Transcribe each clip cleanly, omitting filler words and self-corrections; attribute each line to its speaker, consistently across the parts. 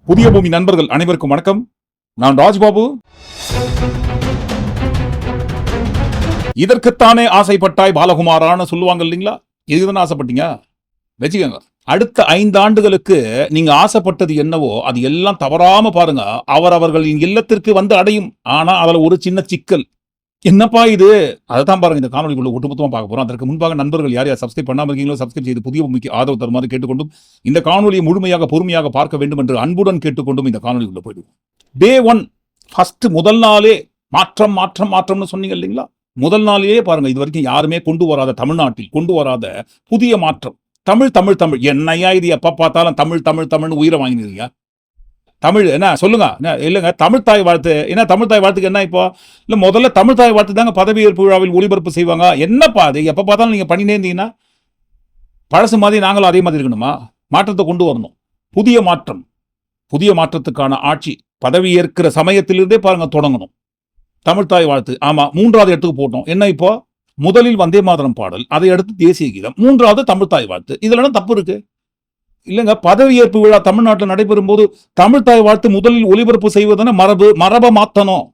Speaker 1: புதிய பூமி நண்பர்கள் அனைவருக்கும் வணக்கம். நான் ராஜ்பாபு. இதற்குத்தானே ஆசைப்பட்டாய் பாலகுமாரான்னு சொல்லுவாங்க இல்லைங்களா? இதுதான் ஆசைப்பட்டீங்க வச்சுக்கோங்க. அடுத்த 5 ஆண்டுகளுக்கு நீங்க ஆசைப்பட்டது என்னவோ அது எல்லாம் தவறாம பாருங்க, அவர்களின் இல்லத்திற்கு வந்து அடையும். ஆனா அதுல ஒரு சின்ன சிக்கல். என்னப்பா இது? அதைத்தான் பாருங்க இந்த காணொலிக்குள்ள ஒட்டுமொத்தமா பார்க்க போறோம். அதற்கு முன்பாக நண்பர்கள் யார் யார் சப்ஸ்கிரைப் பண்ணாம இருக்கீங்களோ சப்ஸ்கிரைப் செய்து புதிய பூமிக்கு ஆதரவு தருமாறு கேட்டுக்கொண்டும், இந்த காணொலியை முழுமையாக பொறுமையாக பார்க்க வேண்டும் என்று அன்புடன் கேட்டுக்கொண்டும் இந்த காணொலிக்குள்ள போயிடுவோம். டே 1 ஃபர்ஸ்ட் முதல் நாளே மாற்றம் மாற்றம் மாற்றம்னு சொன்னீங்க இல்லைங்களா? முதல் நாளே பாருங்க, இது வரைக்கும் யாருமே கொண்டு வராத, தமிழ்நாட்டில் கொண்டு வராத புதிய மாற்றம். தமிழ் தமிழ் தமிழ். என்னையா இது? எப்ப பார்த்தாலும் தமிழ் தமிழ் தமிழ்னு உயிரை வாங்கினீங்க. தமிழ் என்ன சொல்லுங்க? இல்லைங்க, தமிழ் தாய் வாழ்த்து. என்ன தமிழ் தாய் வாழ்த்துக்கு என்ன இப்போ? இல்லை, முதல்ல தமிழ் தாய் வாழ்த்து தாங்க பதவியேற்பு விழாவில் ஒளிபரப்பு செய்வாங்க. என்னப்பா அது? எப்போ பார்த்தாலும் நீங்கள் பண்ணினே இருந்தீங்கன்னா பழசு மாதிரி நாங்களும் அதே மாதிரி இருக்கணுமா? மாற்றத்தை கொண்டு வரணும். புதிய மாற்றம், புதிய மாற்றத்துக்கான ஆட்சி பதவியேற்கிற சமயத்திலிருந்தே பாருங்க தொடங்கணும். தமிழ் தாய் வாழ்த்து. ஆமாம், 3வது இடத்துக்கு போட்டோம். என்ன இப்போ? முதலில் வந்தே மாதரம் பாடல், அதை அடுத்து தேசிய கீதம், 3வது தமிழ் தாய் வாழ்த்து. இதுல தப்பு இருக்கு இல்லைங்க? பதவியேற்பு விழா தமிழ்நாட்டில் நடைபெறும் போது தமிழ் தாய் வாழ்த்து முதலில் ஒளிபரப்பு செய்வதான மரபை மாற்றணும்.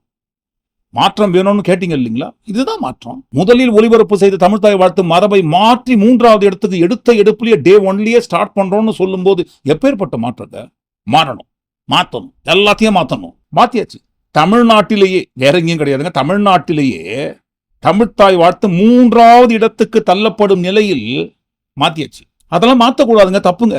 Speaker 1: மாற்றம் வேணும்னு கேட்டீங்க இல்லைங்களா? இதுதான் மாற்றம். முதலில் ஒளிபரப்பு செய்த தமிழ் தாய் வாழ்த்து மரபை மாற்றி 3வது இடத்துக்கு எடுத்த எடுப்புலயே டே 1லயே ஸ்டார்ட் பண்றோம்னு சொல்லும் போது எப்பேற்பட்ட மாற்றத்தை மாறணும், மாற்றணும், எல்லாத்தையும் மாற்றணும். மாத்தியாச்சு. தமிழ்நாட்டிலேயே, வேற எங்கேயும் கிடையாதுங்க, தமிழ்நாட்டிலேயே தமிழ்த்தாய் வாழ்த்து 3வது இடத்துக்கு தள்ளப்படும் நிலையில் மாத்தியாச்சு. அதெல்லாம் மாற்றக்கூடாதுங்க, தப்புங்க.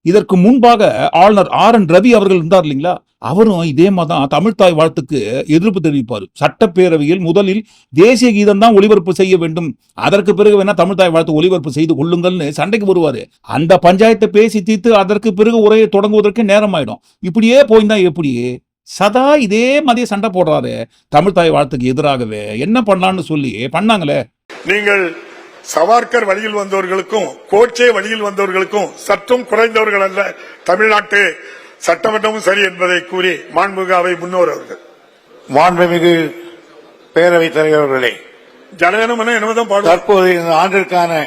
Speaker 1: இதற்கு முன்பாக ஆளுநர் RN ரவி அவர்கள் இருந்தார் இல்லைங்களா? அவரும் இதே மாதிரி தான் தமிழ்த்தாய் வாழ்த்துக்கு எதிர்ப்பு தெரிவிப்பார். சட்டப்பேரவையில் முதலில் தேசிய கீதம் தான் ஒளிபரப்பு செய்ய வேண்டும், அதற்கு பிறகு வேணா தமிழ்த்தாய் வாழ்த்து ஒளிபரப்பு செய்து கொள்ளுங்கள்னு சண்டைக்கு வருவாரு. அந்த பஞ்சாயத்தை பேசி தீர்த்து அதற்கு பிறகு உரையை தொடங்குவதற்கு நேரம் ஆயிடும். இப்படியே போயிருந்தா எப்படி? சதா இதே மாதிரி சண்டை போடுறாரு தமிழ்த்தாய் வாழ்த்துக்கு எதிராகவே. என்ன பண்ணலான்னு சொல்லி பண்ணாங்களே.
Speaker 2: நீங்கள் சவார்கர் வழியில் வந்தவர்களுக்கும் கோட்சே வழியில் வந்தவர்களுக்கும் சற்றும் குறைந்தவர்கள் அல்ல. தமிழ்நாட்டு சட்டமன்றமும் சரி என்பதை கூறி மாண்புமிகு அவை முன்னோர் அவர்கள்.
Speaker 3: மாண்புமிகு பேரவைத் தலைவர்களே,
Speaker 2: ஜனகணமன என்னதான் பாடு.
Speaker 3: தற்போது இந்த ஆண்டிற்கான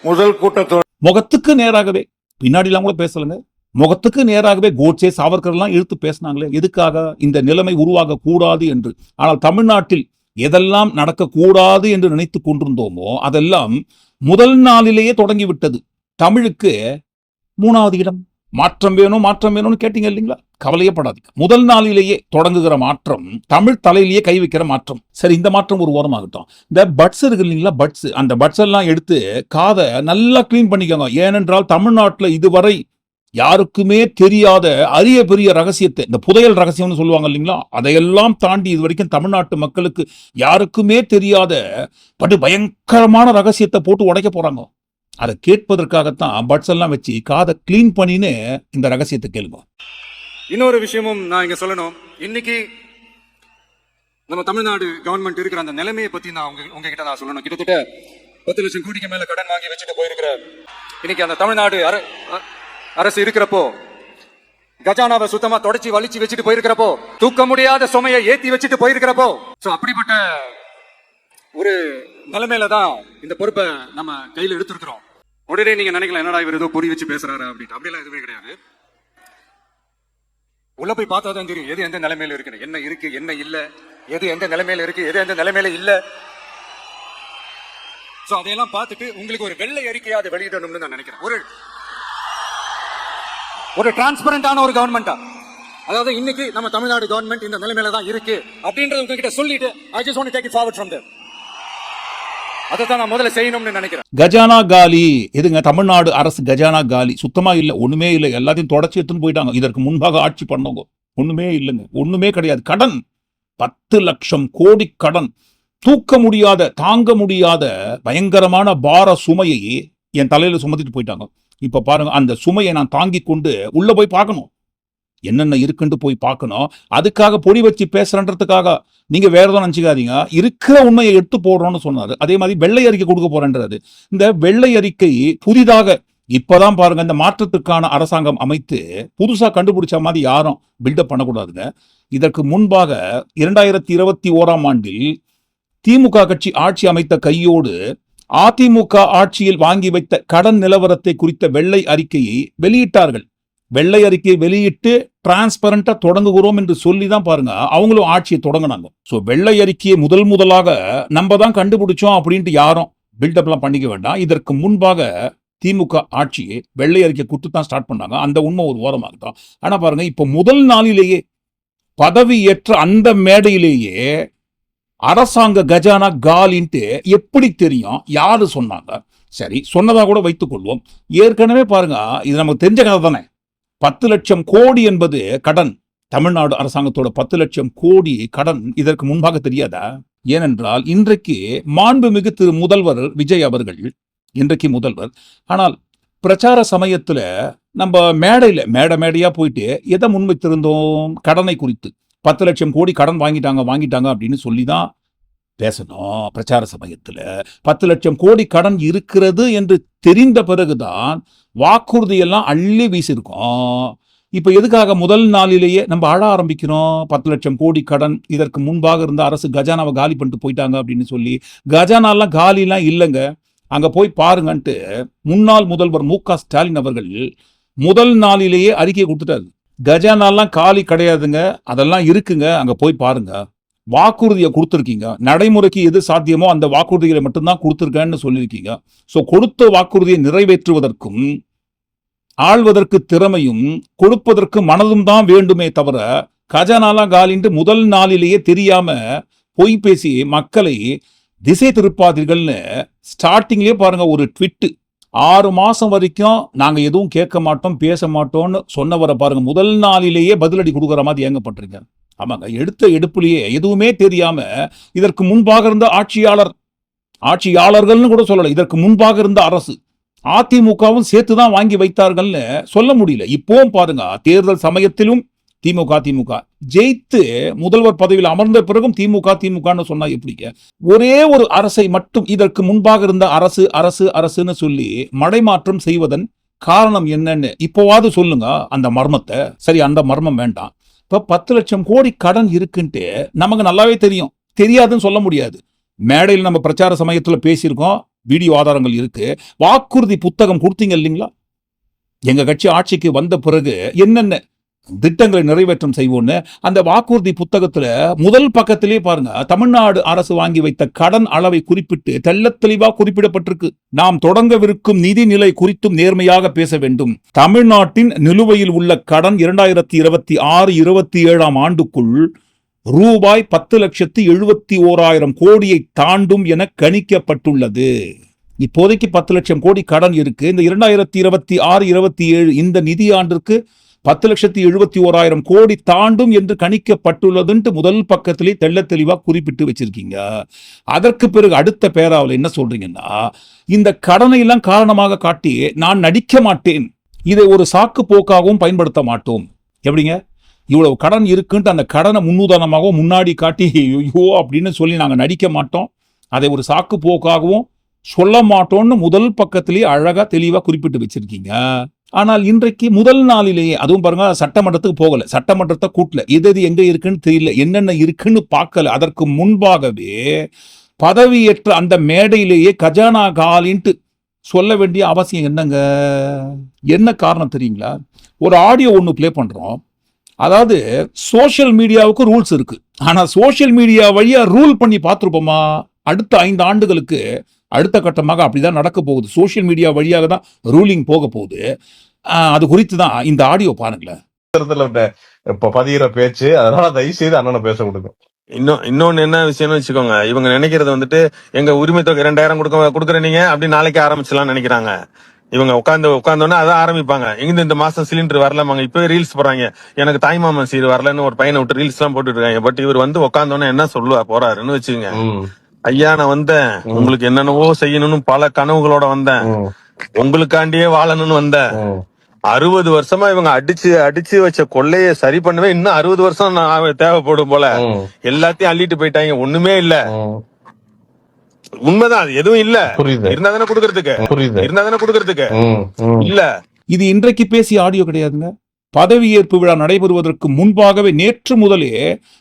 Speaker 3: முதல் கூட்டத்தொடர்
Speaker 1: முகத்துக்கு நேராகவே, பின்னாடிலாம் கூட பேசலங்க, முகத்துக்கு நேராகவே கோட்சே சாவர்கர் எல்லாம் இழுத்து பேசினாங்களே. எதுக்காக? இந்த நிலைமை உருவாக கூடாது என்று. ஆனால் தமிழ்நாட்டில் எதெல்லாம் நடக்கக்கூடாது என்று நினைத்துக் கொண்டிருந்தோமோ அதெல்லாம் முதல் நாளிலேயே தொடங்கிவிட்டது. தமிழுக்கு 3வது இடம். மாற்றம் வேணும் மாற்றம் வேணும்னு கேட்டீங்க இல்லைங்களா? கவலையப்படாதீங்க. முதல் நாளிலேயே தொடங்குகிற மாற்றம், தமிழ் தலையிலேயே கை வைக்கிற மாற்றம். சரி, இந்த மாற்றம் ஒரு ஓரமாகட்டும். இந்த பட்ஸ் இருக்கு இல்லைங்களா? பட்ஸ், அந்த பட்ஸ் எல்லாம் எடுத்து காதை நல்லா கிளீன் பண்ணிக்கோங்க. ஏனென்றால் தமிழ்நாட்டில் இதுவரை யாருக்குமே தெரியாத அரிய பெரிய ரகசியத்தை, இந்த புதையல் ரகசியம்னு சொல்லுவாங்க இல்லைங்களா, அதையெல்லாம் தாண்டி இது வரைக்கும் தமிழ்நாட்டு மக்களுக்கு யாருக்குமே தெரியாத படு பயங்கரமான ரகசியத்தை போட்டு உடைக்க போறாங்க. அதை கேட்பதற்காகத்தான் பட்ஸ் எல்லாம் வச்சு காதை கிளீன் பண்ணின்னு இந்த ரகசியத்தை கேளுங்க.
Speaker 4: இன்னொரு விஷயமும் நான் இங்க சொல்லணும். இன்னைக்கு நம்ம தமிழ்நாடு கவர்மெண்ட் இருக்கிற அந்த நிலைமையை பத்தி நான் உங்ககிட்ட நான் சொல்லணும். கிட்டத்தட்ட 10 லட்சம் கோடிக்கு மேல கடன் வாங்கி வச்சுட்டு போயிருக்கிற இன்னைக்கு அந்த தமிழ்நாடு அரசு இருக்கிறப்போ, கஜானாவை சுத்தமா தொடச்சி வலிச்சு வச்சுட்டு போயிருக்கிறப்போ, தூக்க முடியாத சுமையை ஏத்தி வச்சுட்டு போயிருக்கிறப்போ, அப்படிப்பட்ட ஒரு நிலைமையில தான் இந்த பொறுப்பை நம்ம கையில எடுத்திருக்கிறோம். உடனே நீங்க நினைக்கலாம், என்னடா இவர் ஏதோ பொறி வச்சு பேசுறாரு அப்படின்ட்டு. அப்படிலாம் எதுவுமே கிடையாது. உள்ள போய் பார்த்தா தான் தெரியும் எது எந்த நிலைமையில இருக்கு, என்ன இருக்கு என்ன இல்ல, எது எந்த நிலைமையில இருக்கு எது எந்த நிலைமையில இல்ல. சோ அதையெல்லாம் பார்த்துட்டு உங்களுக்கு ஒரு வெள்ளை அறிக்கையாவது வெளியிடணும்னு நான் நினைக்கிறேன். ஒரு டிரான்ஸ்பரண்டான ஒரு கவர்மெண்டா, அதாவது இன்னைக்கு நம்ம தமிழ்நாடு கவர்மெண்ட் இந்த நிலைமையில தான் இருக்கு அப்படின்றது உங்ககிட்ட சொல்லிட்டு I just want to take it forward from there. அதைத்தான் நான் முதல்ல செய்யணும்னு நினைக்கிறேன்.
Speaker 1: கஜானா காலி. எதுங்க? தமிழ்நாடு அரசு கஜானா காலி, சுத்தமா இல்ல, ஒண்ணுமே இல்லை, எல்லாத்தையும் தொடச்சி எடுத்துன்னு போயிட்டாங்க. இதற்கு முன்பாக ஆட்சி பண்ணவங்க ஒண்ணுமே இல்லைங்க, ஒண்ணுமே கிடையாது. கடன் 10 லட்சம் கோடி கடன், தூக்க முடியாத தாங்க முடியாத பயங்கரமான பார சுமையை என் தலையில சுமத்திட்டு போயிட்டாங்க. இப்ப பாருங்க, அந்த சுமையை நான் தாங்கி கொண்டு உள்ள போய் பார்க்கணும், என்னென்ன இருக்குன்னு போய் பார்க்கணும். அதுக்காக பொடி வச்சு பேசுறன்றதுக்காக நீங்க வேற எதுவும் நினைச்சுக்காதீங்க. இருக்கிற உண்மையை எடுத்து போடுறோம்னு சொன்னாரு. அதே மாதிரி வெள்ளை அறிக்கை கொடுக்க போறேன்றது. இந்த வெள்ளை அறிக்கை புதிதாக இப்பதான் பாருங்க, இந்த மாற்றத்திற்கான அரசாங்கம் அமைத்து புதுசா கண்டுபிடிச்ச மாதிரி யாரும் பில்டப் பண்ணக்கூடாதுங்க. இதற்கு முன்பாக 2021ஆம் ஆண்டில் திமுக கட்சி ஆட்சி அமைத்த கையோடு அதிமுக ஆட்சியில் வாங்கி வைத்த கடன் நிலவரத்தை குறித்த வெள்ளை அறிக்கையை வெளியிட்டார்கள். வெள்ளை அறிக்கையை வெளியிட்டு டிரான்ஸ்பரண்டா தொடங்குகிறோம் என்று சொல்லி தான் பாருங்க அவங்களும் ஆட்சியை தொடங்கினாங்க. ஸோ வெள்ளை அறிக்கையை முதலாக நம்ம தான் கண்டுபிடிச்சோம் அப்படின்ட்டு யாரும் பில்டப்லாம் பண்ணிக்க வேண்டாம். இதற்கு முன்பாக திமுக ஆட்சி வெள்ளை அறிக்கை கொடுத்து தான் ஸ்டார்ட் பண்ணாங்க. அந்த உண்மை ஒரு ஓரமாக தான். ஆனா பாருங்க இப்ப முதல் நாளிலேயே பதவி ஏற்ற அந்த மேடையிலேயே அரசாங்க கஜானா காலின்ட்டு எப்படி தெரியும்? யாரு சொன்னாங்க? சரி, சொன்னதா கூட வைத்துக் கொள்வோம். ஏற்கனவே பாருங்க இது நமக்கு தெரிஞ்ச கதை தானே. 10 லட்சம் கோடி என்பது கடன். தமிழ்நாடு அரசாங்கத்தோட 10 லட்சம் கோடி கடன் இதற்கு முன்பாக தெரியாதா? ஏனென்றால் இன்றைக்கு மாண்புமிகு திரு முதல்வர் விஜய் அவர்கள் இன்றைக்கு முதல்வர். ஆனால் பிரச்சார சமயத்துல நம்ம மேடையா போயிட்டு எதை முன்வைத்திருந்தோம்? கடனை குறித்து 10 லட்சம் கோடி கடன் வாங்கிட்டாங்க அப்படின்னு சொல்லிதான் பேசணும். பிரச்சார சமயத்துல 10 லட்சம் கோடி கடன் இருக்கிறது என்று தெரிந்த பிறகுதான் வாக்குறுதியெல்லாம் அள்ளி வீசிருக்கோம். இப்ப எதுக்காக முதல் நாளிலேயே நம்ம அழ ஆரம்பிக்கிறோம்? 10 லட்சம் கோடி கடன், இதற்கு முன்பாக இருந்த அரசு கஜானாவை காலி பண்ணிட்டு போயிட்டாங்க அப்படின்னு சொல்லி. கஜானாலாம் காலிலாம் இல்லைங்க, அங்க போய் பாருங்கன்ட்டு முன்னாள் முதல்வர் மு.க. ஸ்டாலின் அவர்கள் முதல் நாளிலேயே அறிக்கை கொடுத்துட்டாரு. கஜானாலாம் காலி கிடையாதுங்க, அதெல்லாம் இருக்குங்க, அங்க போய் பாருங்க. வாக்குறுதியை கொடுத்துருக்கீங்க, நடைமுறைக்கு எது சாத்தியமோ அந்த வாக்குறுதிகளை மட்டும்தான் கொடுத்துருக்கேன்னு சொல்லியிருக்கீங்க. ஸோ கொடுத்த வாக்குறுதியை நிறைவேற்றுவதற்கும் ஆள்வதற்கு திறமையும் கொடுப்பதற்கு மனதும் தான் வேண்டுமே தவிர கஜானாலாம் காலின்ட்டு முதல் நாளிலேயே தெரியாம பொய் பேசி மக்களை திசை திருப்பாதீர்கள்னு ஸ்டார்டிங்லேயே பாருங்க ஒரு ட்விட்டு. 6 மாசம் வரைக்கும் நாங்க எதுவும் கேட்க மாட்டோம் பேச மாட்டோம்னு சொன்னவரை பாருங்க முதல் நாளிலேயே பதிலடி கொடுக்குற மாதிரி ஏங்க பண்றீங்க? ஆமாங்க, எடுத்த எடுப்புலயே எதுவுமே தெரியாம இதற்கு முன்பாக இருந்த ஆட்சியாளர்கள்னு கூட சொல்லல, இதற்கு முன்பாக இருந்த அரசு அதிமுகவும் சேர்த்துதான் வாங்கி வைத்தார்கள்னு சொல்ல முடியல. இப்பவும் பாருங்க தேர்தல் சமயத்திலும் திமுக ஜெயித்து முதல்வர் பதவியில் அமர்ந்த பிறகும் திமுகன்னு சொன்னா எப்படிங்க? ஒரே ஒரு அரசை மட்டும் இதற்கு முன்பாக இருந்த அரசுன்னு சொல்லி மடைமாற்றம் செய்வதன் காரணம் என்னன்னு இப்போவாது சொல்லுங்க அந்த மர்மத்தை. சரி, அந்த மர்மம் வேண்டாம். இப்ப 10 லட்சம் கோடி கடன் இருக்குன்ட்டு நமக்கு நல்லாவே தெரியும், தெரியாதுன்னு சொல்ல முடியாது. மேடையில் நம்ம பிரச்சார சமயத்துல பேசியிருக்கோம், வீடியோ ஆதாரங்கள் இருக்கு. வாக்குறுதி புத்தகம் கொடுத்தீங்க இல்லைங்களா? எங்க கட்சி ஆட்சிக்கு வந்த பிறகு என்னென்ன திட்டங்களை நிறைவேற்றம் செய்வோம்னு அந்த வாக்குறுதி புத்தகத்துல முதல் பக்கத்திலே பாருங்க தமிழ்நாடு அரசு வாங்கி வைத்த கடன் அளவை குறிப்பிட்டு தெள்ளத் தெளிவா குறிப்பிடப்பட்டிருக்கு. நாம் தொடங்கவிருக்கும் நிதி நிலை குறித்தும் நேர்மையாக பேச வேண்டும். தமிழ்நாட்டின் நிலுவையில் உள்ள கடன் 2026-27 ஆண்டுக்குள் ரூபாய் 10,71,000 கோடியை தாண்டும் என கணிக்கப்பட்டுள்ளது. இப்போதைக்கு 10 லட்சம் கோடி கடன் இருக்கு. இந்த 2026-27 இந்த நிதி ஆண்டிற்கு 10,71,000 கோடி தாண்டும் என்று கணிக்கப்பட்டுள்ளதுன்ட்டு முதல் பக்கத்திலே தெள்ளத் தெளிவா குறிப்பிட்டு வச்சிருக்கீங்க. அதற்கு பிறகு அடுத்த பேராவில் என்ன சொல்றீங்கன்னா, இந்த கடனை எல்லாம் காரணமாக காட்டி நான் நடிக்க மாட்டேன், இதை ஒரு சாக்கு போக்காகவும் பயன்படுத்த மாட்டோம். எப்படிங்க? இவ்வளவு கடன் இருக்குன்ட்டு அந்த கடனை முன்னுதாரணமாகவும் முன்னாடி காட்டி ஐயோ அப்படின்னு சொல்லி நாங்க நடிக்க மாட்டோம், அதை ஒரு சாக்கு போக்காகவும் சொல்ல மாட்டோம்னு முதல் பக்கத்திலேயே அழகா தெளிவா குறிப்பிட்டு வச்சிருக்கீங்க. ஆனால் இன்றைக்கு முதல் நாளிலேயே, அதுவும் பாருங்க சட்டமன்றத்துக்கு போகல, சட்டமன்றத்தை கூட்டல, எது எங்க இருக்குன்னு தெரியல, என்னென்ன இருக்குன்னு பார்க்கல. அதற்கு முன்பாகவே பதவியேற்ற அந்த மேடையிலேயே கஜானா காலின்ட்டு சொல்ல வேண்டிய அவசியம் என்னங்க? என்ன காரணம் தெரியுங்களா? ஒரு ஆடியோ ஒன்று பிளே பண்றோம். அதாவது சோசியல் மீடியாவுக்கு ரூல்ஸ் இருக்கு, ஆனா சோசியல் மீடியா வழியா ரூல் பண்ணி பார்த்துருப்போமா? அடுத்த 5 ஆண்டுகளுக்கு அடுத்த கட்டமாக அப்படிதான் நடக்க போகுது. சோசியல் மீடியா வழியாக தான் ரூலிங் போக போகுது. அது குறித்து தான் இந்த ஆடியோ பாருங்களேன்.
Speaker 5: இப்ப பதிகிற பேச்சு, அதனால தயவு செய்து அண்ணனை பேச கொடுங்க.
Speaker 6: இன்னொன்னு என்ன விஷயம்னு வச்சுக்கோங்க, இவங்க நினைக்கிறது வந்துட்டு எங்க உரிமை தொகை 2000 கொடுக்குற நீங்க அப்படி நாளைக்கு ஆரம்பிச்சலாம் நினைக்கிறாங்க. இவங்க உட்கார்ந்தோன்னா அதான் ஆரம்பிப்பாங்க. இந்த மாசம் சிலிண்டர் வரலமாங்க, இப்பவே ரீல்ஸ் போறாங்க, எனக்கு தாய்மாமன் சீர் வரலன்னு ஒரு பையனை விட்டு ரீல்ஸ் எல்லாம் போட்டுட்டு இருக்காங்க. பட் இவர் வந்து உட்கார்ந்தோன்னா என்ன சொல்லுவா போறாருன்னு வச்சுக்கோங்க. ஐயா, நான் வந்தேன், உங்களுக்கு என்னென்னவோ செய்யணும்னு பல கனவுகளோட வந்தேன், உங்களுக்காண்டியே வாழணும்னு வந்தேன். 60 வருஷமா இவங்க அடிச்சு வச்ச கொள்ளைய சரி பண்ணவே இன்னும் 60 வருஷம் தேவைப்படும் போல. எல்லாத்தையும் அள்ளிட்டு போயிட்டாங்க, ஒண்ணுமே இல்ல. உண்மைதான், அது எதுவும் இல்ல. இருந்தாதானே கொடுக்கறதுக்கு இல்ல.
Speaker 1: இது இன்றைக்கு பேசிய ஆடியோ கிடையாதுங்க. பதவியேற்பு விழா நடைபெறுவதற்கு முன்பாகவே நேற்று முதலே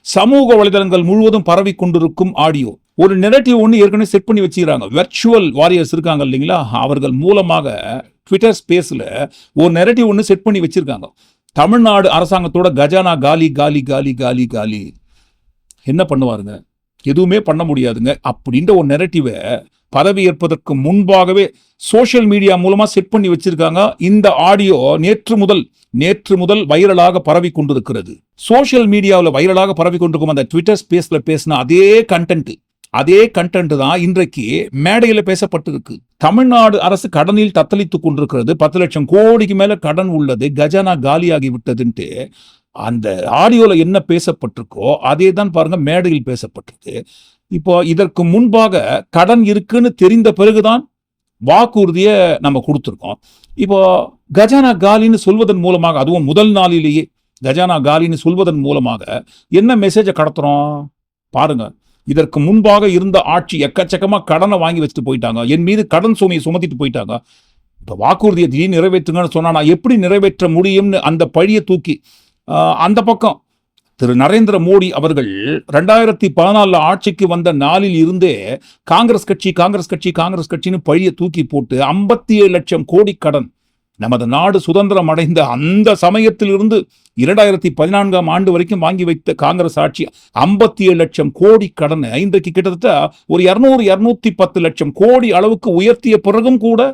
Speaker 1: சமூக வலைதளங்கள் முழுவதும் பரவி கொண்டிருக்கும் ஆடியோ. ஒரு நெரட்டிவ் ஒன்று ஏற்கனவே செட் பண்ணி வச்சுக்கிறாங்க. வெர்ச்சுவல் வாரியர்ஸ் இருக்காங்க இல்லைங்களா, அவர்கள் மூலமாக ட்விட்டர் ஸ்பேஸில் ஒரு நெரட்டிவ் ஒன்று செட் பண்ணி வச்சிருக்காங்க. தமிழ்நாடு அரசாங்கத்தோட கஜானா காலி காலி காலி காலி காலி. என்ன பண்ணுவாருங்க? எதுவுமே பண்ண முடியாதுங்க அப்படின்ற ஒரு நெரட்டிவை பதவி ஏற்பதற்கு முன்பாகவே சோஷியல் மீடியா மூலமா செட் பண்ணி வச்சிருக்காங்க. இந்த ஆடியோ நேற்று முதல் வைரலாக பரவி கொண்டிருக்கிறது. சோஷியல் மீடியாவில் வைரலாக பரவி கொண்டிருக்கும் அந்த ட்விட்டர் ஸ்பேஸ்ல பேசின அதே கண்டென்ட் தான் இன்றைக்கு மேடையில பேசப்பட்டிருக்கு. தமிழ்நாடு அரசு கடனில் தத்தளித்துக் கொண்டிருக்கிறது, 10 லட்சம் கோடிக்கு மேல கடன் உள்ளது, கஜானா காலியாகி விட்டதுன்ட்டு அந்த ஆடியோல என்ன பேசப்பட்டிருக்கோ அதே தான் பாருங்க மேடையில் பேசப்பட்டிருக்கு. இப்போ இதற்கு முன்பாக கடன் இருக்குன்னு தெரிந்த பிறகுதான் வாக்குறுதியை நம்ம கொடுத்துருக்கோம். இப்போ கஜானா காலின்னு சொல்வதன் மூலமாக, அதுவும் முதல் நாளிலேயே கஜானா காலின்னு சொல்வதன் மூலமாக என்ன மெசேஜை கடத்துறோம் பாருங்க. இதற்கு முன்பாக இருந்த ஆட்சி எக்கச்சக்கமா கடனை வாங்கி வச்சுட்டு போயிட்டாங்க, என் மீது கடன் சுமையை சுமத்திட்டு போயிட்டாங்க. இப்போ வாக்குறுதியை திடீர்னு நிறைவேற்றுங்கன்னு சொன்னா நான் எப்படி நிறைவேற்ற முடியும்னு அந்த பழியை தூக்கி அந்த பக்கம் திரு நரேந்திர மோடி அவர்கள் 2014 ஆட்சிக்கு வந்த நாளில் இருந்தே காங்கிரஸ் கட்சின்னு பழியை தூக்கி போட்டு 57 லட்சம் கோடி கடன். நமது நாடு சுதந்திரம் அடைந்த அந்த சமயத்திலிருந்து 2014ஆம் ஆண்டு வரைக்கும் வாங்கி வைத்த காங்கிரஸ் ஆட்சி 57 லட்சம் கோடி கடன் இன்றைக்கு கிட்டத்தட்ட ஒரு 210 லட்சம் கோடி அளவுக்கு உயர்த்திய பிறகும் கூட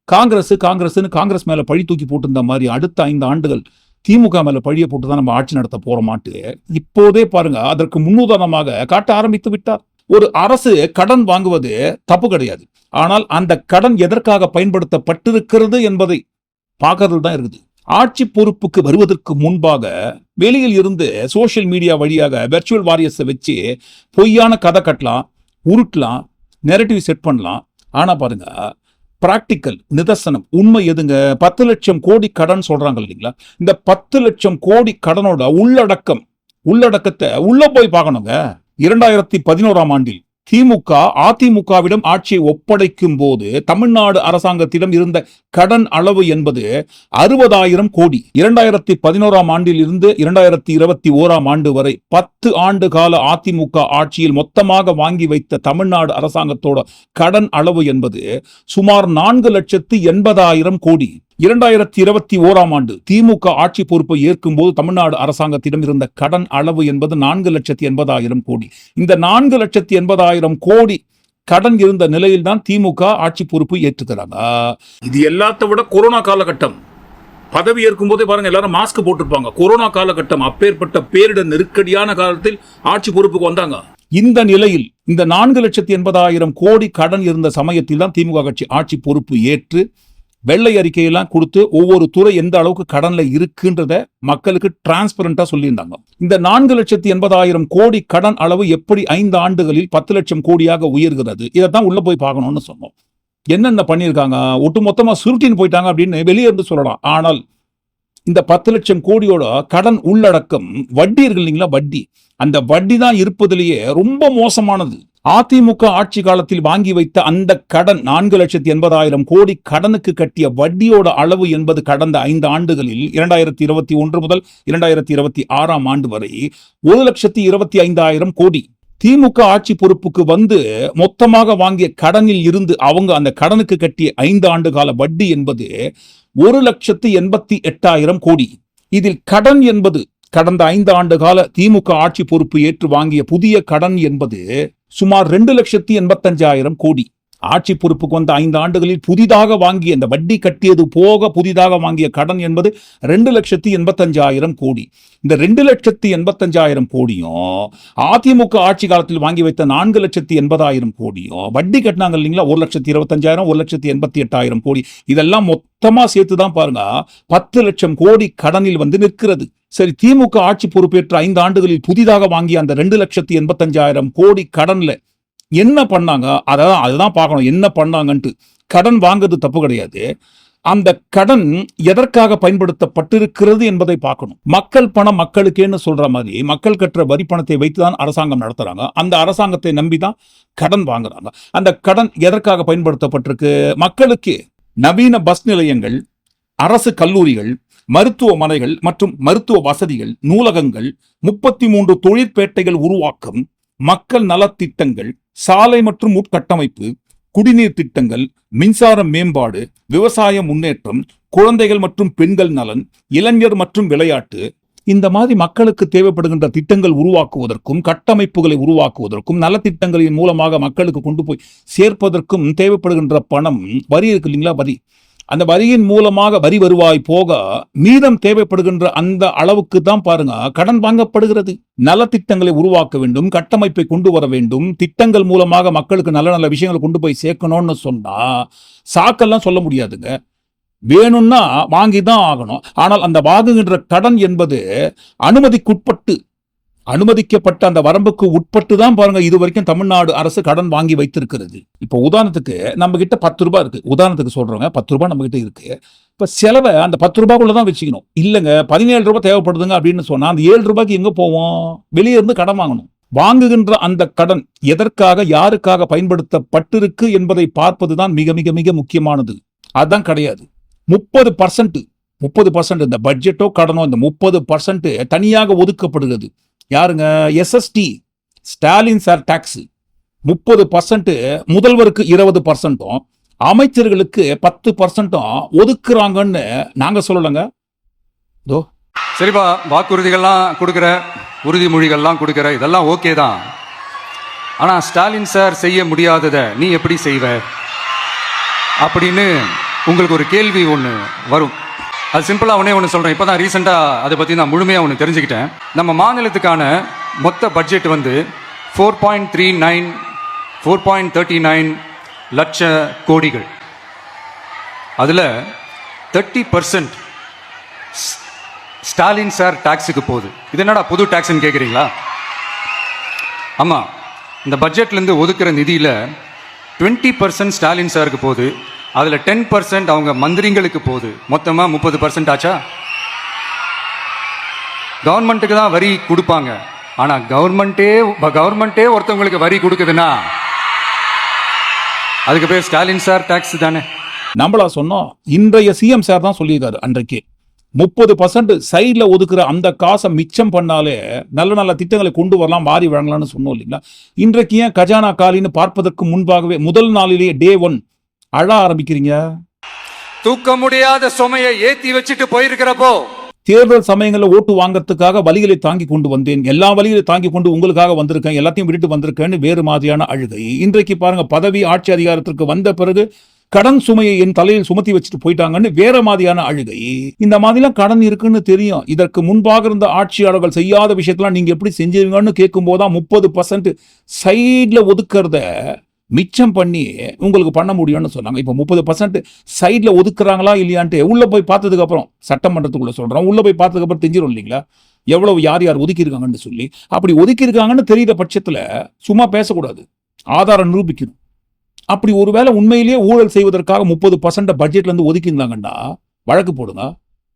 Speaker 1: காங்கிரஸ் மேல பழி தூக்கி போட்டிருந்த மாதிரி அடுத்த 5 ஆண்டுகள் திமுக மேல பழிய போட்டுதான் நம்ம ஆட்சி நடத்த போறோமாட்டு இப்போதே பாருங்க அதற்கு முன்னுதாரணமாக காட்ட ஆரம்பித்து விட்டார். ஒரு அரசு கடன் வாங்குவது தப்பு கிடையாது, ஆனால் அந்த கடன் எதற்காக பயன்படுத்தப்பட்டிருக்கிறது என்பதை பார்க்கறது தான் இருக்குது. ஆட்சி பொறுப்புக்கு வருவதற்கு முன்பாக வெளியில் இருந்து சோசியல் மீடியா வழியாக வெர்ச்சுவல் வாரியர்ஸை வச்சு பொய்யான கதை கட்டலாம், உருட்டலாம், நெரட்டிவ் செட் பண்ணலாம். ஆனா பாருங்க பிராக்டிக்கல் நிதர்சனம் உண்மை எதுங்க? 10 லட்சம் கோடி கடன் சொல்றாங்க இல்லைங்களா, இந்த 10 லட்சம் கோடி கடனோட உள்ளடக்கத்தை உள்ள போய் பார்க்கணுங்க. 2011ஆம் ஆண்டில் திமுக அதிமுகவிடம் ஆட்சியை ஒப்படைக்கும் போது தமிழ்நாடு அரசாங்கத்திடம் இருந்த கடன் அளவு என்பது 60,000 கோடி. 2011ஆம் ஆண்டில் இருந்து 2021ஆம் ஆண்டு வரை 10 ஆண்டு கால அதிமுக ஆட்சியில் மொத்தமாக வாங்கி வைத்த தமிழ்நாடு அரசாங்கத்தோட கடன் அளவு என்பது சுமார் 4,80,000 கோடி. 2021ஆம் ஆண்டு திமுக ஆட்சி பொறுப்பை ஏற்கும் போது தமிழ்நாடு அரசாங்கத்திடம் இருந்த கடன் அளவு என்பது 4,80,000 கோடி. இந்த 4,80,000 கோடி கடன் இருந்த நிலையில் தான் திமுக ஆட்சி பொறுப்பு ஏற்றுக்கிறாங்க. இது எல்லாத்தை விட கொரோனா காலகட்டம், பதவி ஏற்கும் போதே பாருங்க எல்லாரும் மாஸ்க் போட்டிருப்பாங்க. கொரோனா காலகட்டம், அப்பேற்பட்ட பேரிடர் நெருக்கடியான காலத்தில் ஆட்சி பொறுப்புக்கு வந்தாங்க. இந்த நிலையில் இந்த 4,80,000 கோடி கடன் இருந்த சமயத்தில் தான் திமுக கட்சி ஆட்சி பொறுப்பு ஏற்று வெள்ளை அறிக்கையெல்லாம் கொடுத்து ஒவ்வொரு துறை எந்த அளவுக்கு கடன்ல இருக்குன்றத மக்களுக்கு டிரான்ஸ்பரண்டா சொல்லியிருந்தாங்க. இந்த 4,80,000 கோடி கடன் அளவு எப்படி 5 ஆண்டுகளில் 10 லட்சம் கோடியாக உயர்கிறது, இதைத்தான் உள்ள போய் பார்க்கணும்னு சொன்னோம். என்னென்ன பண்ணியிருக்காங்க, ஒட்டுமொத்தமா சுருட்டின்னு போயிட்டாங்க அப்படின்னு வெளியே இருந்து சொல்லலாம். ஆனால் இந்த 10 லட்சம் கோடியோட கடன் உள்ளடக்கம் வட்டி இருக்கு இல்லைங்களா, வட்டி, அந்த வட்டி தான் இருப்பதிலேயே ரொம்ப மோசமானது. அதிமுக ஆட்சி காலத்தில் வாங்கி வைத்த அந்த கடன் 4,80,000 கோடி கடனுக்கு கட்டிய வட்டியோட அளவு என்பது கடந்த 5 ஆண்டுகளில் 2021 முதல் 2026ஆம் ஆண்டு வரை 1,25,000 கோடி. திமுக ஆட்சி பொறுப்புக்கு வந்து மொத்தமாக வாங்கிய கடனில் இருந்து அவங்க அந்த கடனுக்கு கட்டிய 5 ஆண்டு கால வட்டி என்பது 1,88,000 கோடி. இதில் கடன் என்பது கடந்த 5 ஆண்டு கால திமுக ஆட்சி பொறுப்பு ஏற்று வாங்கிய புதிய கடன் என்பது சுமார் 2,85,000 கோடி. ஆட்சி பொறுப்புக்கு வந்த 5 ஆண்டுகளில் புதிதாக வாங்கிய இந்த வட்டி கட்டியது போக புதிதாக வாங்கிய கடன் என்பது 2,85,000 கோடி. இந்த 2,85,000 கோடியும் அதிமுக ஆட்சி காலத்தில் வாங்கி வைத்த 4,80,000 கோடியும் வட்டி கட்டினாங்க இல்லைங்களா, 1,25,000, 1,88,000 கோடி. இதெல்லாம் மொத்தமா சேர்த்துதான் பாருங்க 10 லட்சம் கோடி கடனில் வந்து நிற்கிறது. சரி, திமுக ஆட்சி பொறுப்பேற்ற 5 ஆண்டுகளில் புதிதாக வாங்கிய அந்த 2,85,000 கோடி கடன்ல என்ன பண்ணாங்க, அதுதான் பார்க்கணும். என்ன பண்ணாங்கன்ட்டு. கடன் வாங்குறது தப்பு கிடையாது, அந்த கடன் எதற்காக பயன்படுத்தப்பட்டிருக்கிறது என்பதை பார்க்கணும். மக்கள் பணம் மக்களுக்கேன்னு சொல்ற மாதிரி மக்கள் கட்டுற வரி பணத்தை வைத்துதான் அரசாங்கம் நடத்துறாங்க. அந்த அரசாங்கத்தை நம்பிதான் கடன் வாங்குறாங்க. அந்த கடன் எதற்காக பயன்படுத்தப்பட்டிருக்கு? மக்களுக்கு நவீன பஸ் நிலையங்கள், அரசு கல்லூரிகள், மருத்துவமனைகள் மற்றும் மருத்துவ வசதிகள், நூலகங்கள், 33 தொழிற்பேட்டைகள் உருவாக்கம், மக்கள் நலத்திட்டங்கள், சாலை மற்றும் உட்கட்டமைப்பு, குடிநீர் திட்டங்கள், மின்சார மேம்பாடு, விவசாய முன்னேற்றம், குழந்தைகள் மற்றும் பெண்கள் நலன், இளைஞர் மற்றும் விளையாட்டு, இந்த மாதிரி மக்களுக்கு தேவைப்படுகின்ற திட்டங்கள் உருவாக்குவதற்கும், கட்டமைப்புகளை உருவாக்குவதற்கும், நலத்திட்டங்களின் மூலமாக மக்களுக்கு கொண்டு போய் சேர்ப்பதற்கும் தேவைப்படுகின்ற பணம், வரி இருக்கு இல்லைங்களா, வரி, அந்த வரியின் மூலமாக வரி வருவாய் போக மீதம் தேவைப்படுகின்ற அந்த அளவுக்கு தான் பாருங்க கடன் வாங்கப்படுகிறது. நலத்திட்டங்களை உருவாக்க வேண்டும், கட்டமைப்பை கொண்டு வர வேண்டும், திட்டங்கள் மூலமாக மக்களுக்கு நல்ல நல்ல விஷயங்களை கொண்டு போய் சேர்க்கணும்னு சொன்னா சாக்கெல்லாம் சொல்ல முடியாதுங்க. வேணும்னா வாங்கிதான் ஆகணும். ஆனால் அந்த வாங்குகின்ற கடன் என்பது அனுமதிக்குட்பட்டு, அனுமதிக்கப்பட்ட அந்த வரம்புக்கு உட்பட்டு தான் பாருங்க இது வரைக்கும் தமிழ்நாடு அரசு கடன் வாங்கி வைத்திருக்கிறது. இப்போ உதாரணத்துக்கு நம்ம கிட்ட 10 ரூபாய் இருக்கு, உதாரணத்துக்கு சொல்றோங்க, 10 ரூபாய் நம்ம கிட்ட இருக்கு. இப்ப செலவை அந்த 10 ரூபாய்க்குள்ள தான் வச்சுக்கணும். இல்லைங்க 17 ரூபாய் தேவைப்படுதுங்க அப்படின்னு சொன்னா அந்த 7 ரூபாய்க்கு எங்க போவோம்? வெளியே இருந்து கடன் வாங்கணும். வாங்குகின்ற அந்த கடன் எதற்காக, யாருக்காக பயன்படுத்தப்பட்டிருக்கு என்பதை பார்ப்பதுதான் மிக மிக மிக முக்கியமானது. அதுதான் கிடையாது. 30% இந்த பட்ஜெட்டோ கடனோ இந்த 30% தனியாக ஒதுக்கப்படுகிறது. யாருங்க? SST, Stalin sir tax. 30% முதல்வருக்கு 20%, அமைச்சர்களுக்கு 10% ஒதுக்குறாங்கன்னு நாங்க சொல்லலங்க.
Speaker 4: சரிப்பா, வாக்குறுதிகள்லாம் கொடுக்குற, உறுதிமொழிகள்லாம் கொடுக்குற, இதெல்லாம் ஓகே தான். ஆனா ஸ்டாலின் சார் செய்ய முடியாததை நீ எப்படி செய்வ அப்படின்னு உங்களுக்கு ஒரு கேள்வி ஒன்று வரும். அது சிம்பிளா ஒன்று சொல்றேன். இப்பதான் ரீசெண்டா அதை பத்தி நான் முழுமையா ஒன்று தெரிஞ்சுக்கிட்டேன். நம்ம மாநிலத்துக்கான மொத்த பட்ஜெட் வந்து 4.39 லட்ச கோடிகள். அதுல 30% ஸ்டாலின் சார் டாக்ஸுக்கு போகுது. இது என்னடா புது டாக்ஸ்ன்னு கேட்குறீங்களா? ஆமா, இந்த பட்ஜெட்ல இருந்து ஒதுக்குற நிதியில 20% ஸ்டாலின் சாருக்கு போகுது. அதுல 10% அவங்க மந்திரிங்களுக்கு போகுது. மொத்தமா 30% ஆச்சா? கவர்மெண்ட்டுக்கு தான் வரி கொடுப்பாங்க. ஆனா கவர்மெண்டே ஒருத்தவங்களுக்கு வரி கொடுக்குதுன்னா அதுக்கு பேர் ஸ்டாலின் சார் டாக்ஸ் தானே.
Speaker 1: நம்மளா சொன்னோம்? இன்றைய சிஎம் சார் தான் சொல்லியிருக்காரு. அன்றைக்கு 30% சைட்ல ஒதுக்குற அந்த காசை மிச்சம் பண்ணாலே நல்ல நல்ல திட்டங்களை கொண்டு வரலாம், வாரி வழங்கலாம்னு சொன்னோம் இல்லைங்களா? இன்றைக்கு ஏன் கஜானா காலின்னு பார்ப்பதற்கு முன்பாகவே முதல் நாளிலேயே டே 1 அழ ஆரம்பிக்கிறீங்க?
Speaker 4: தூக்க முடியாத சுமையை ஏத்தி வச்சுட்டு போயிருக்கிறப்போ
Speaker 1: தேர்தல் சமயங்களில் ஓட்டு வாங்கறதுக்காக வழிகளை தாங்கி கொண்டு வந்தேன், எல்லா வழிகளை தாங்கி கொண்டு உங்களுக்காக வந்திருக்கேன், எல்லாத்தையும் விட்டுட்டு வந்திருக்கேன்னு வேறு மாதிரியான அழுகை. இன்றைக்கு பாருங்க, பதவி ஆட்சி அதிகாரத்திற்கு வந்த பிறகு கடன் சுமையை என் தலையில் சுமத்தி வச்சுட்டு போயிட்டாங்கன்னு வேற மாதிரியான அழுகை. இந்த மாதிரிலாம் கடன் இருக்குன்னு தெரியும். இதற்கு முன்பாக இருந்த ஆட்சியாளர்கள் செய்யாத விஷயத்தெல்லாம் நீங்க எப்படி செஞ்சீங்கன்னு கேட்கும் போதுதான் 30% சைட்ல ஒதுக்குறத மிச்சம் பண்ணி உங்களுக்கு பண்ண முடியும்னு சொன்னாங்க. இப்போ 30% சைட்ல ஒதுக்குறாங்களா இல்லையான்ட்டு உள்ள போய் பார்த்ததுக்கு அப்புறம், சட்டமன்றத்துக்குள்ள சொல்றோம், உள்ள போய் பார்த்ததுக்கு அப்புறம் தெரிஞ்சிடும் இல்லைங்களா எவ்வளவு யார் யார் ஒதுக்கி இருக்காங்கன்னு சொல்லி. அப்படி ஒதுக்கி இருக்காங்கன்னு தெரியுற பட்சத்துல சும்மா பேசக்கூடாது, ஆதாரம் நிரூபிக்கணும். அப்படி ஒருவேளை உண்மையிலேயே ஊழல் செய்வதற்காக 30% பட்ஜெட்ல இருந்து ஒதுக்கி இருந்தாங்கன்னா வழக்கு போடுங்க,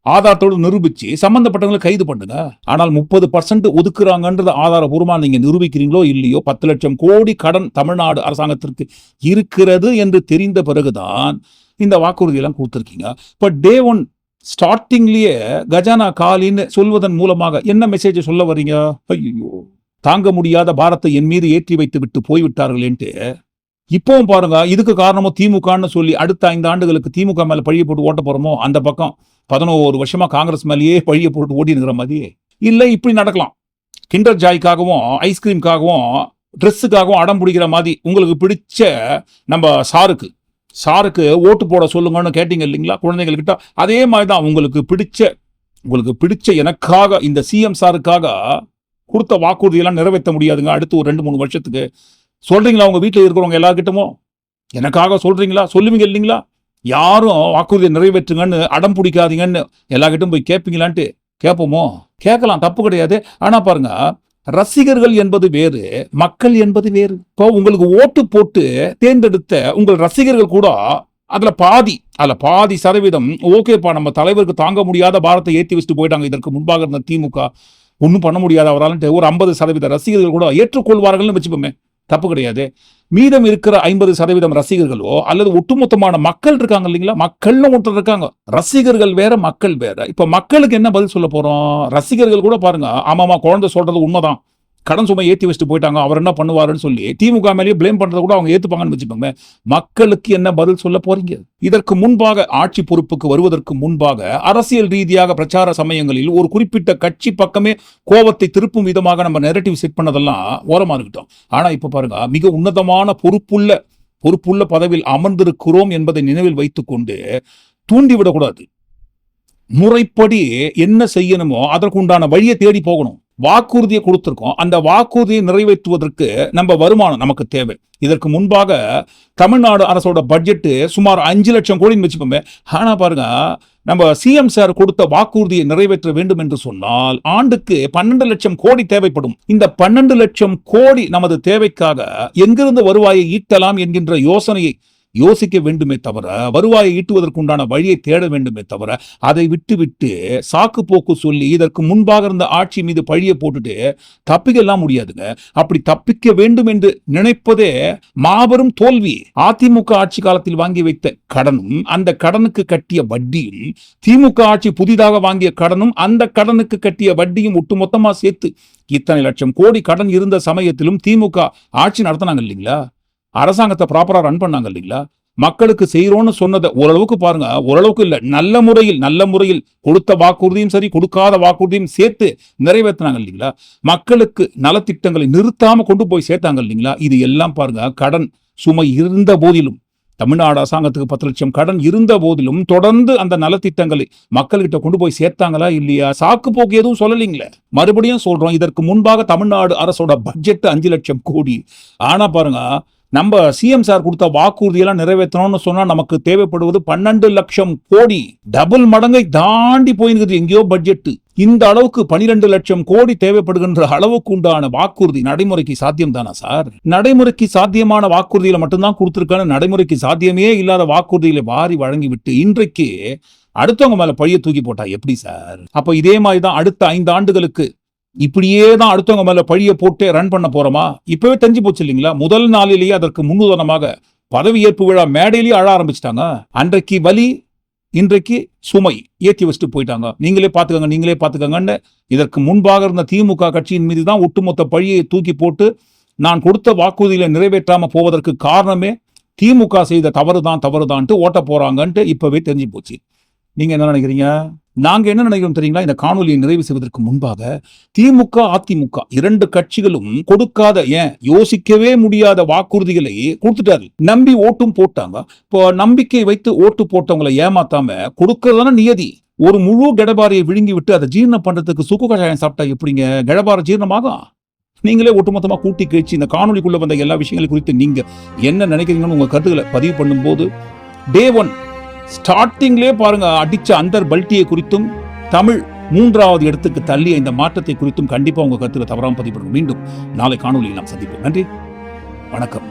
Speaker 1: ஆதாரத்தோடு நிரூபிச்சு சம்பந்தப்பட்டவங்களை கைது பண்ணுங்க. ஆனால் 30% ஒதுக்குறாங்கன்றது ஆதாரபூர்வமா நீங்க நிரூபிக்கிறீங்களோ இல்லையோ, 10 லட்சம் கோடி கடன் தமிழ்நாடு அரசாங்கத்திற்கு இருக்கிறது என்று தெரிந்த பிறகுதான் இந்த வாக்குறுதி எல்லாம் கொடுத்திருக்கீங்க. இப்ப டே 1 ஸ்டார்டிங்லயே கஜானா காலின்னு சொல்வதன் மூலமாக என்ன மெசேஜ் சொல்ல வர்றீங்க? ஐயோ, தாங்க முடியாத பாரத்தை என் மீது ஏற்றி வைத்து விட்டு போய்விட்டார்களேன்ட்டு. இப்பவும் பாருங்க, இதுக்கு காரணமோ திமுகன்னு சொல்லி அடுத்த 5 ஆண்டுகளுக்கு திமுக மேல பழிய போட்டு ஓட்ட போறோமோ, அந்த பக்கம் 11 வருஷமா காங்கிரஸ் மேலேயே பழிய போட்டு ஓட்டி இருக்கிற மாதிரி. இல்லை இப்படி நடக்கலாம், கிண்டர் ஜாய்க்காகவும் ஐஸ்கிரீம்காகவும் ட்ரெஸ்ஸுக்காகவும் அடம் பிடிக்கிற மாதிரி உங்களுக்கு பிடிச்ச நம்ம சாருக்கு ஓட்டு போட சொல்லுங்கன்னு கேட்டீங்க இல்லைங்களா குழந்தைங்கள்கிட்ட, அதே மாதிரி தான் உங்களுக்கு பிடிச்ச எனக்காக இந்த சிஎம் சாருக்காக கொடுத்த வாக்குறுதியெல்லாம் நிறைவேற்ற முடியாதுங்க அடுத்து ஒரு 2-3 வருஷத்துக்கு. சொல்றீங்களா உங்க வீட்டில் இருக்கிறவங்க எல்லாருக்கிட்டமோ? எனக்காக சொல்றீங்களா? சொல்லுவீங்க இல்லைங்களா? யாரும் வாக்குறுதியை நிறைவேற்றுங்கன்னு அடம் பிடிக்காதீங்கன்னு எல்லார்கிட்டும் போய் கேட்பீங்களான்ட்டு கேட்போமோ? கேட்கலாம், தப்பு கிடையாது. ஆனா பாருங்க, ரசிகர்கள் என்பது வேறு, மக்கள் என்பது வேறு. இப்போ உங்களுக்கு ஓட்டு போட்டு தேர்ந்தெடுத்த உங்கள் ரசிகர்கள் கூட அதுல பாதி சதவீதம் ஓகேப்பா, நம்ம தலைவருக்கு தாங்க முடியாத பாரத்தை ஏற்றி வச்சுட்டு போயிட்டாங்க இதற்கு முன்பாக இருந்த திமுக, ஒன்றும் பண்ண முடியாத அவரால் ஒரு 50% ரசிகர்கள் கூட ஏற்றுக்கொள்வார்கள்னு வச்சுப்போமே, தப்பு கிடையாது. மீதம் இருக்கிற 50% ரசிகர்களோ அல்லது ஒட்டுமொத்தமான மக்கள் இருக்காங்க இல்லைங்களா, மக்கள்னு ஒருத்தர் இருக்காங்க. ரசிகர்கள் வேற, மக்கள் வேற. இப்ப மக்களுக்கு என்ன பதில் சொல்ல போறோம்? ரசிகர்கள் கூட பாருங்க, ஆமாமா குழந்தை சொல்றது உண்மைதான், கடன் சுமை ஏற்றி வச்சுட்டு போயிட்டாங்க, அவர் என்ன பண்ணுவாருன்னு சொல்லி திமுக மேலேயே பிளேம் பண்றதை கூட அவங்க ஏத்துப்பாங்கன்னு வச்சுக்கோங்க. மக்களுக்கு என்ன பதில் சொல்ல போறீங்க? இதற்கு முன்பாக ஆட்சி பொறுப்புக்கு வருவதற்கு முன்பாக அரசியல் ரீதியாக பிரச்சார சமயங்களில் ஒரு குறிப்பிட்ட கட்சி பக்கமே கோபத்தை திருப்பும் விதமாக நம்ம நெரட்டிவ் செட் பண்ணதெல்லாம் ஓரமா இருக்கட்டும். ஆனா இப்ப பாருங்க, மிக உன்னதமான பொறுப்புள்ள பதவியில் அமர்ந்திருக்கிறோம் என்பதை நினைவில் வைத்துக் கொண்டு தூண்டிவிடக்கூடாது. முறைப்படி என்ன செய்யணுமோ அதற்குண்டான வழியை தேடி போகணும். வாக்குறுதியை கொடுத்திருக்கோம், அந்த வாக்குறுதியை நிறைவேற்றுவதற்கு நம்ம வருமானம் நமக்கு தேவை. இதற்கு முன்பாக தமிழ்நாடு அரசோட பட்ஜெட் சுமார் 5 லட்சம் கோடின்னு வச்சுப்போமே. ஆனா பாருங்க, நம்ம சிஎம் சார் கொடுத்த வாக்குறுதியை நிறைவேற்ற வேண்டும் என்று சொன்னால் ஆண்டுக்கு 12 லட்சம் கோடி தேவைப்படும். இந்த 12 லட்சம் கோடி நமது தேவைக்காக எங்கிருந்து வருவாயை ஈட்டலாம் என்கின்ற யோசனையை யோசிக்க வேண்டுமே தவிர, வருவாயை ஈட்டுவதற்குண்டான வழியை தேட வேண்டுமே தவிர, அதை விட்டு சாக்கு போக்கு சொல்லி இதற்கு முன்பாக இருந்த ஆட்சி மீது பழியை போட்டுட்டு தப்பிக்கலாம் முடியாதுங்க. அப்படி தப்பிக்க வேண்டும் என்று நினைப்பதே மாபெரும் தோல்வி. அதிமுக ஆட்சி காலத்தில் வாங்கி வைத்த கடனும் அந்த கடனுக்கு கட்டிய வட்டியும், திமுக ஆட்சி புதிதாக வாங்கிய கடனும் அந்த கடனுக்கு கட்டிய வட்டியும் ஒட்டுமொத்தமா சேர்த்து இத்தனை லட்சம் கோடி கடன் இருந்த சமயத்திலும் திமுக ஆட்சி நடத்தினாங்க இல்லைங்களா? அரசாங்கத்தை ப்ராப்பரா ரன் பண்ணாங்க இல்லைங்களா? மக்களுக்கு செய்யறோம்னு சொன்னதை ஓரளவுக்கு பாருங்க, ஓரளவுக்கு இல்ல, நல்ல முறையில் கொடுத்த வாக்குறுதியும் சரி, கொடுக்காத வாக்குறுதியும் சேர்த்து நிறைவேற்றினாங்க இல்லைங்களா? மக்களுக்கு நலத்திட்டங்களை நிறுத்தாம கொண்டு போய் சேர்த்தாங்க இல்லைங்களா? இது எல்லாம் பாருங்க, கடன் சுமை இருந்த போதிலும், தமிழ்நாடு அரசாங்கத்துக்கு 10 லட்சம் கடன் இருந்த போதிலும் தொடர்ந்து அந்த நலத்திட்டங்களை மக்கள்கிட்ட கொண்டு போய் சேர்த்தாங்களா இல்லையா? சாக்கு போக்கு எதுவும் சொல்லலீங்களே. மறுபடியும் சொல்றோம், இதற்கு முன்பாக தமிழ்நாடு அரசோட பட்ஜெட் 5 லட்சம் கோடி. ஆனா பாருங்க, நம்ம சிஎம் சார் கொடுத்த வாக்குறுதியெல்லாம் நிறைவேற்றணும்னு சொன்னா நமக்கு தேவைப்படுவது 12 லட்சம் கோடி. டபுள் மடங்கை தாண்டி போயிருக்குது எங்கேயோ பட்ஜெட். இந்த அளவுக்கு 12 லட்சம் கோடி தேவைப்படுகின்ற அளவுக்கு உண்டான வாக்குறுதி நடைமுறைக்கு சாத்தியம் தானா சார்? நடைமுறைக்கு சாத்தியமான வாக்குறுதியில மட்டும்தான் கொடுத்திருக்கான, நடைமுறைக்கு சாத்தியமே இல்லாத வாக்குறுதிகளை வாரி வழங்கிவிட்டு இன்றைக்கு அடுத்தவங்க மேல பழிய தூக்கி போட்டா எப்படி சார்? அப்ப இதே மாதிரிதான் அடுத்த 5 ஆண்டுகளுக்கு இப்படியே தான் அடுத்தவங்க மேல பழிய போட்டு ரன் பண்ண போறோமா? இப்பவே தெரிஞ்சு போச்சு இல்லைங்களா? முதல் நாளிலேயே அதற்கு முன்னுதாரணமாக பதவி ஏற்பு விழா மேடையிலேயே அழ ஆரம்பிச்சிட்டாங்க. அன்றைக்கு வலி, இன்றைக்கு சுமை ஏற்றி வச்சுட்டு போயிட்டாங்க. நீங்களே பாத்துக்கங்கன்னு இதற்கு முன்பாக இருந்த திமுக கட்சியின் மீது தான் ஒட்டுமொத்த பழியை தூக்கி போட்டு நான் கொடுத்த வாக்குறுதிகளை நிறைவேற்றாம போவதற்கு காரணமே திமுக செய்த தவறுதான்ட்டு ஓட்ட போறாங்கன்ட்டு இப்பவே தெரிஞ்சு போச்சு. நீங்க என்ன நினைக்கிறீங்க? நாங்க என்ன நினைக்கிறோம் தெரியுங்களா? இந்த காணொலியை நிறைவு செய்வதற்கு முன்பாக திமுக அதிமுக 2 கட்சிகளும் கொடுக்காத, ஏன் யோசிக்கவே முடியாத வாக்குறுதிகளை கொடுத்துட்டாரு. நம்பி ஓட்டும் போட்டாங்க. இப்போ நம்பிக்கை வைத்து ஓட்டு போட்டவங்களை ஏமாத்தாம கொடுக்கறதான நியதி. ஒரு முழு கெடபாரியை விழுங்கி விட்டு அதை ஜீரணம் பண்றதுக்கு சுக்கு கஷாயம் சாப்பிட்டா எப்படிங்க கெடபார ஜீரணமாகும்? நீங்களே ஒட்டுமொத்தமா கூட்டி கழிச்சு இந்த காணொலிக்குள்ள வந்த எல்லா விஷயங்களை குறித்து நீங்க என்ன நினைக்கிறீங்கன்னு உங்க கருத்துக்களை பதிவு பண்ணும்போது, டே 1 ஸ்டார்டிங்லே பாருங்க, அடிச்ச அந்த பல்ட்டியை குறித்தும் தமிழ் 3வது இடத்துக்கு தள்ளிய இந்த மாற்றத்தை குறித்தும் கண்டிப்பா உங்க கருத்துக்களை தவறாம பதிவு பண்ணுங்க. மீண்டும் நாளை காணொலியில் நாம் சந்திப்போம். நன்றி, வணக்கம்.